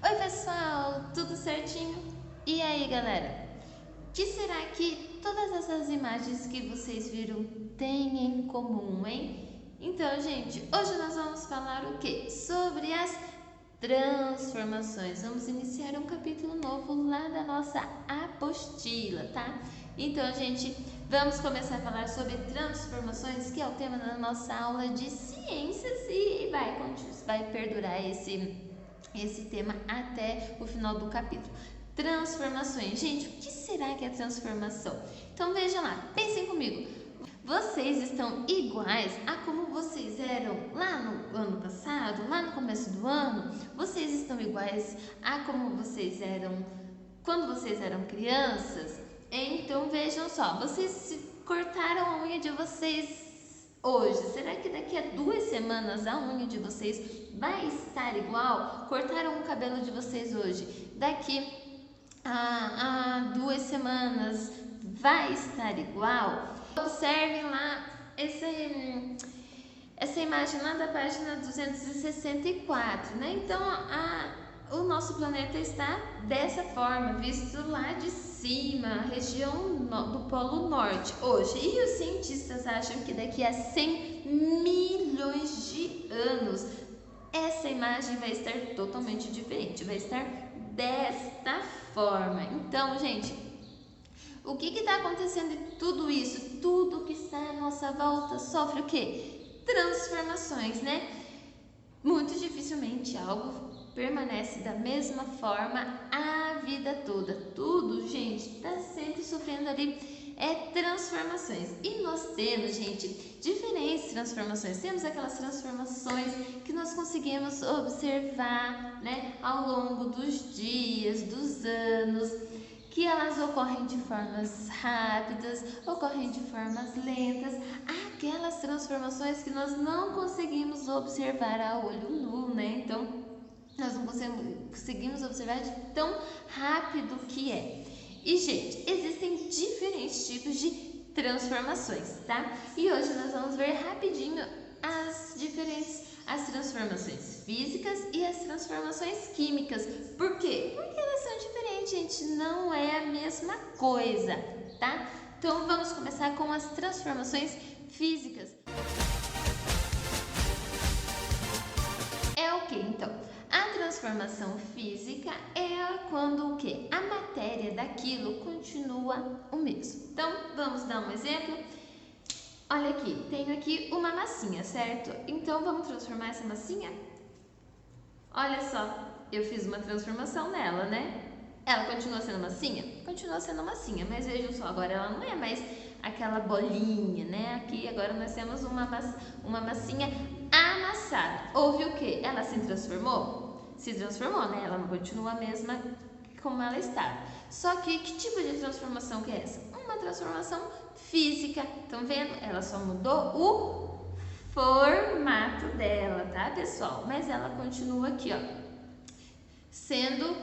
Oi pessoal, tudo certinho? E aí galera, o que será que todas essas imagens que vocês viram têm em comum, hein? Então gente, hoje nós vamos falar o que? Sobre as transformações. Vamos iniciar um capítulo novo lá da nossa apostila, tá? Então gente, vamos começar a falar sobre transformações, que é o tema da nossa aula de ciências e vai perdurar esse tema até o final do capítulo. Transformações. Gente, o que será que é transformação? Então vejam lá, pensem comigo. Vocês estão iguais a como vocês eram lá no ano passado, lá no começo do ano? Vocês estão iguais a como vocês eram quando vocês eram crianças? Então vejam só, vocês cortaram a unha de vocês hoje. Será que daqui a 2 semanas a unha de vocês vai estar igual? Cortaram o cabelo de vocês hoje. Daqui a 2 semanas vai estar igual? Observem lá essa imagem lá da página 264, né? Então, o nosso planeta está dessa forma, visto lá de cima, a região do Polo Norte hoje. E os cientistas acham que daqui a 100 milhões de anos essa imagem vai estar totalmente diferente, vai estar desta forma. Então, gente, o que está acontecendo em tudo isso? Tudo que está à nossa volta sofre o quê? Transformações, né? Muito dificilmente algo permanece da mesma forma a vida toda. Tudo, gente, está sempre sofrendo ali transformações. E nós temos, gente, diferentes transformações. Temos aquelas transformações que nós conseguimos observar, né, ao longo dos dias, dos anos, que elas ocorrem de formas rápidas, ocorrem de formas lentas, aquelas transformações que nós não conseguimos observar a olho nu, né? Então, nós não conseguimos observar de tão rápido que é. E, gente, existem diferentes tipos de transformações, tá? E hoje nós vamos ver rapidinho as transformações físicas e as transformações químicas. Por quê? Porque elas são diferentes, gente, não é a mesma coisa, tá? Então vamos começar com as transformações físicas. É o que então? A transformação física é quando o que? A matéria daquilo continua o mesmo. Então vamos dar um exemplo. Olha aqui, tenho aqui uma massinha, certo? Então vamos transformar essa massinha? Olha só, eu fiz uma transformação nela, né? Ela continua sendo massinha? Continua sendo massinha, mas vejam só, agora ela não é mais aquela bolinha, né? Aqui agora nós temos uma massinha amassada. Houve o quê? Ela se transformou? Se transformou, né? Ela não continua a mesma como ela estava. Só que tipo de transformação que é essa? Uma transformação física. Estão vendo? Ela só mudou o formato dela, tá, pessoal? Mas ela continua aqui, ó, sendo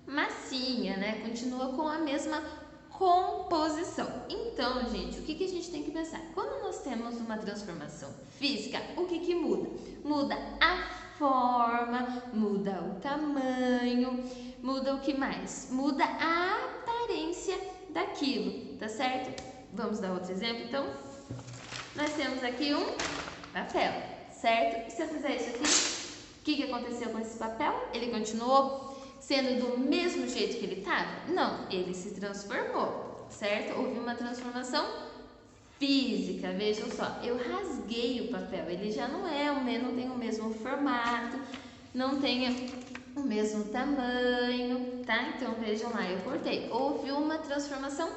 massinha, né? Continua com a mesma composição. Então, gente, o que a gente tem que pensar? Quando nós temos uma transformação física, o que muda? Muda a forma, muda o tamanho, muda o que mais? Muda a aparência daquilo, tá certo? Vamos dar outro exemplo, então? Nós temos aqui um papel, certo? E se eu fizer isso aqui, o que aconteceu com esse papel? Ele continuou sendo do mesmo jeito que ele estava? Não, ele se transformou, certo? Houve uma transformação física. Vejam só, eu rasguei o papel, ele já não tem o mesmo formato, não tem o mesmo tamanho, tá? Então vejam lá, eu cortei. Houve uma transformação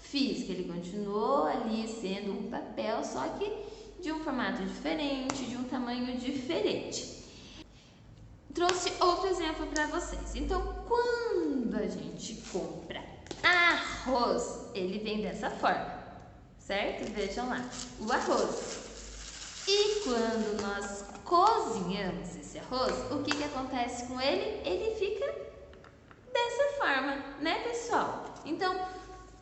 física, ele continuou ali sendo um papel, só que de um formato diferente, de um tamanho diferente. Trouxe outro exemplo para vocês. Então, quando a gente compra arroz, ele vem dessa forma, certo? Vejam lá, o arroz. E quando nós cozinhamos esse arroz, o que acontece com ele? Ele fica dessa forma, né, pessoal? Então,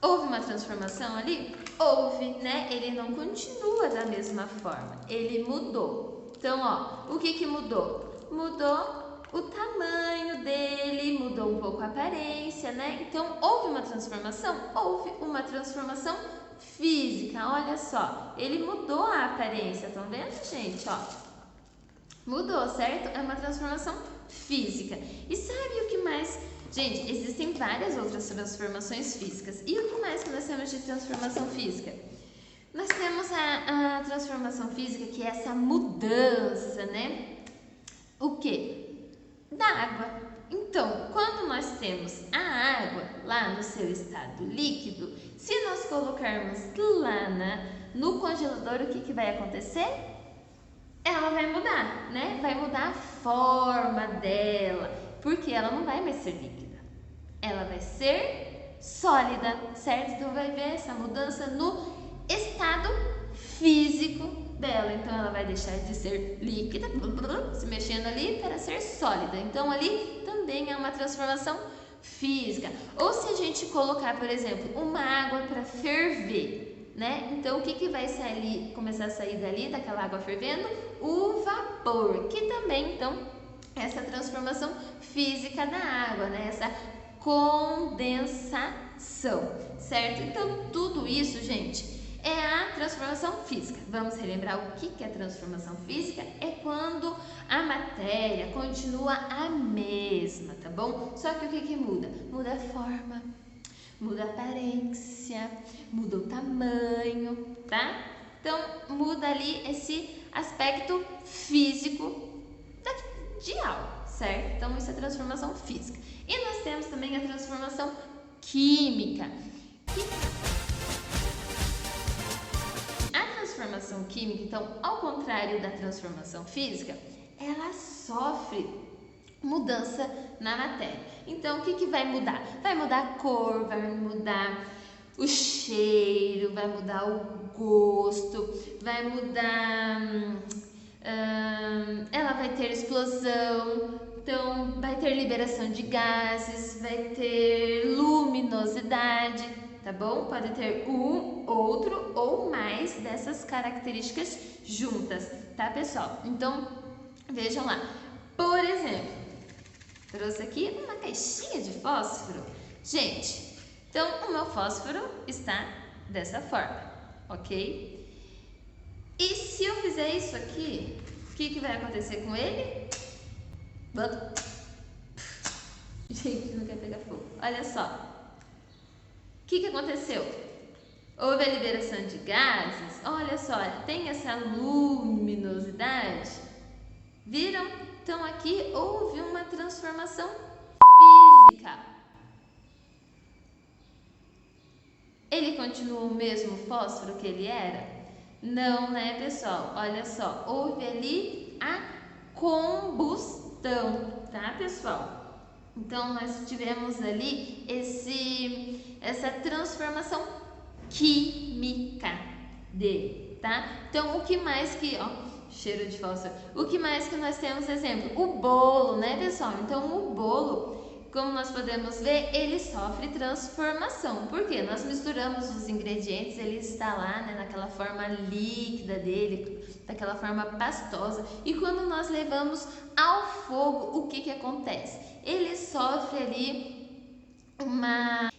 houve uma transformação ali? Houve, né? Ele não continua da mesma forma, ele mudou. Então, ó, o que mudou? Mudou o tamanho dele, mudou um pouco a aparência, né? Então, houve uma transformação? Houve uma transformação física, olha só. Ele mudou a aparência, estão vendo, gente? Ó, mudou, certo? É uma transformação física. E sabe o que mais? Gente, existem várias outras transformações físicas. E o que mais que nós temos de transformação física? Nós temos a transformação física, que é essa mudança, né? O quê? Da água. Então, quando nós temos a água lá no seu estado líquido, se nós colocarmos lá no congelador, o que vai acontecer? Ela vai mudar, né? Vai mudar a forma dela, porque ela não vai mais ser líquida. Ela vai ser sólida, certo? Então, vai ver essa mudança no estado físico dela. Então, ela vai deixar de ser líquida, se mexendo ali, para ser sólida. Então, ali também é uma transformação física. Ou se a gente colocar, por exemplo, uma água para ferver, né? Então, o que vai sair ali, começar a sair dali, daquela água fervendo? O vapor, que também, então, essa transformação física da água, né? Essa condensação, certo? Então, tudo isso, gente, é a transformação física. Vamos relembrar o que é transformação física? É quando a matéria continua a mesma, tá bom? Só que o que muda? Muda a forma, muda a aparência, muda o tamanho, tá? Então, muda ali esse aspecto físico de algo, certo? Então, isso é transformação física. E nós temos também a transformação química. A transformação química, então, ao contrário da transformação física, ela sofre mudança na matéria. Então, o que vai mudar? Vai mudar a cor, vai mudar o cheiro, vai mudar o gosto, vai mudar... ela vai ter explosão, então vai ter liberação de gases, vai ter luminosidade, tá bom? Pode ter um, outro ou mais dessas características juntas, tá, pessoal? Então, vejam lá. Por exemplo, trouxe aqui uma caixinha de fósforo. Gente, então o meu fósforo está dessa forma, ok? E se eu fizer isso aqui, o que vai acontecer com ele? Gente, não quer pegar fogo. Olha só. O que aconteceu? Houve a liberação de gases. Olha só, tem essa luminosidade. Viram? Então aqui houve uma transformação física. Ele continua o mesmo fósforo que ele era? Não, né, pessoal? Olha só, houve ali a combustão, tá, pessoal? Então, nós tivemos ali essa transformação química dele, tá? Então, o que mais que... ó, cheiro de fósforo. O que mais que nós temos exemplo? O bolo, né, pessoal? Então, o bolo, como nós podemos ver, ele sofre transformação. Por quê? Nós misturamos os ingredientes, ele está lá, né, naquela forma líquida dele, daquela forma pastosa. E quando nós levamos ao fogo, o que acontece? Ele sofre ali uma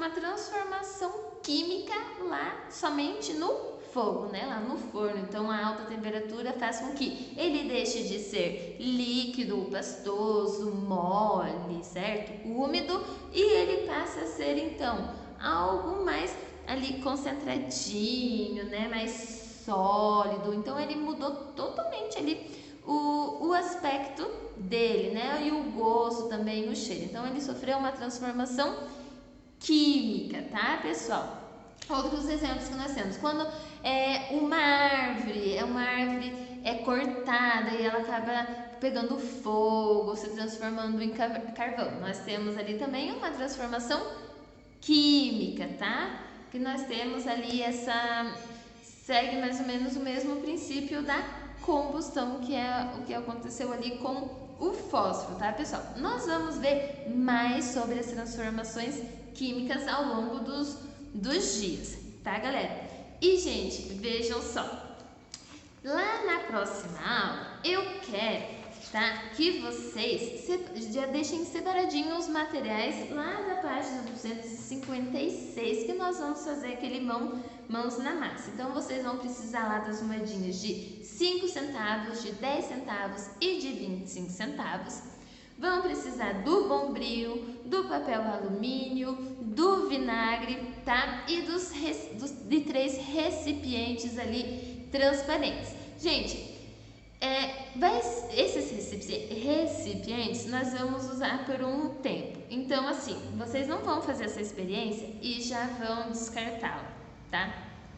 transformação química lá somente no fogo, né? Lá no forno. Então, a alta temperatura faz com que ele deixe de ser líquido, pastoso, mole, certo? Úmido, e ele passa a ser, então, algo mais ali concentradinho, né? Mais sólido. Então, ele mudou totalmente ali o aspecto dele, né? E o gosto também, o cheiro. Então, ele sofreu uma transformação química, tá, pessoal? Outros exemplos que nós temos, quando uma árvore é cortada e ela acaba pegando fogo, se transformando em carvão. Nós temos ali também uma transformação química, tá? Que nós temos ali segue mais ou menos o mesmo princípio da combustão, que é o que aconteceu ali com o fósforo, tá, pessoal? Nós vamos ver mais sobre as transformações químicas ao longo dos dias, tá, galera? E, gente, vejam só, lá na próxima aula eu quero tá? Que vocês já deixem separadinho os materiais lá da página 256, que nós vamos fazer aquele mãos na massa. Então, vocês vão precisar lá das moedinhas de 5 centavos, de 10 centavos e de 25 centavos. Vão precisar do bombril, do papel alumínio, do vinagre, tá? E de 3 recipientes ali transparentes. Gente, esses recipientes nós vamos usar por um tempo. Então, assim, vocês não vão fazer essa experiência e já vão descartá-la, tá?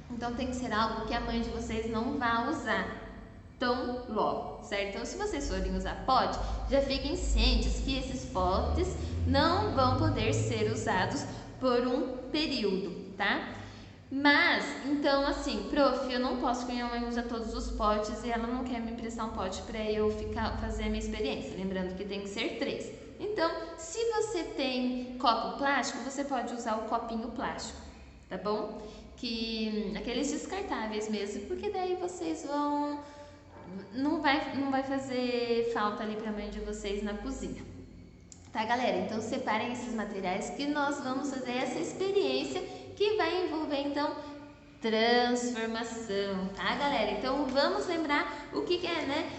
Então, tem que ser algo que a mãe de vocês não vá usar tão logo, certo? Então, se vocês forem usar pote, já fiquem cientes que esses potes não vão poder ser usados por um período, tá? Mas, então assim, prof, eu não posso, porque minha mãe usa todos os potes e ela não quer me emprestar um pote para eu fazer a minha experiência. Lembrando que tem que ser 3. Então, se você tem copo plástico, você pode usar o copinho plástico, tá bom? Aqueles descartáveis mesmo, porque daí vocês vão... Não vai fazer falta ali para a mãe de vocês na cozinha. Tá, galera? Então, separem esses materiais que nós vamos fazer essa experiência que vai envolver, então, transformação, tá, galera? Então, vamos lembrar o que é, né?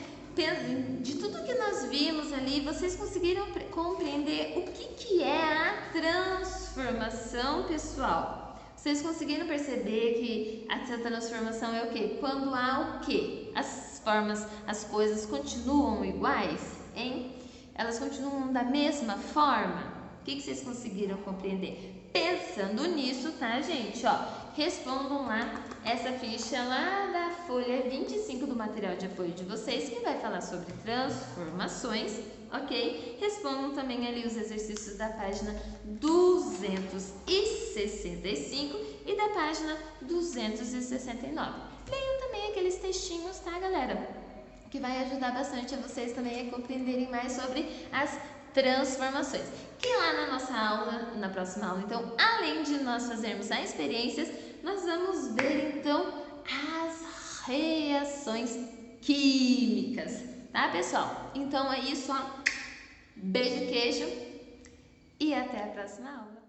De tudo que nós vimos ali, vocês conseguiram compreender o que é a transformação, pessoal? Vocês conseguiram perceber que essa transformação é o quê? Quando há o quê? As coisas continuam iguais, hein? Elas continuam da mesma forma? O que vocês conseguiram compreender? Pensando nisso, tá, gente? Ó, respondam lá essa ficha lá da folha 25 do material de apoio de vocês, que vai falar sobre transformações, ok? Respondam também ali os exercícios da página 265 e da página 269. Leiam também aqueles textinhos, tá, galera? Que vai ajudar bastante a vocês também a compreenderem mais sobre as transformações. Que lá na nossa aula, na próxima aula, então, além de nós fazermos as experiências, nós vamos ver, então, as reações químicas, tá, pessoal? Então é isso, ó. Beijo, queijo e até a próxima aula.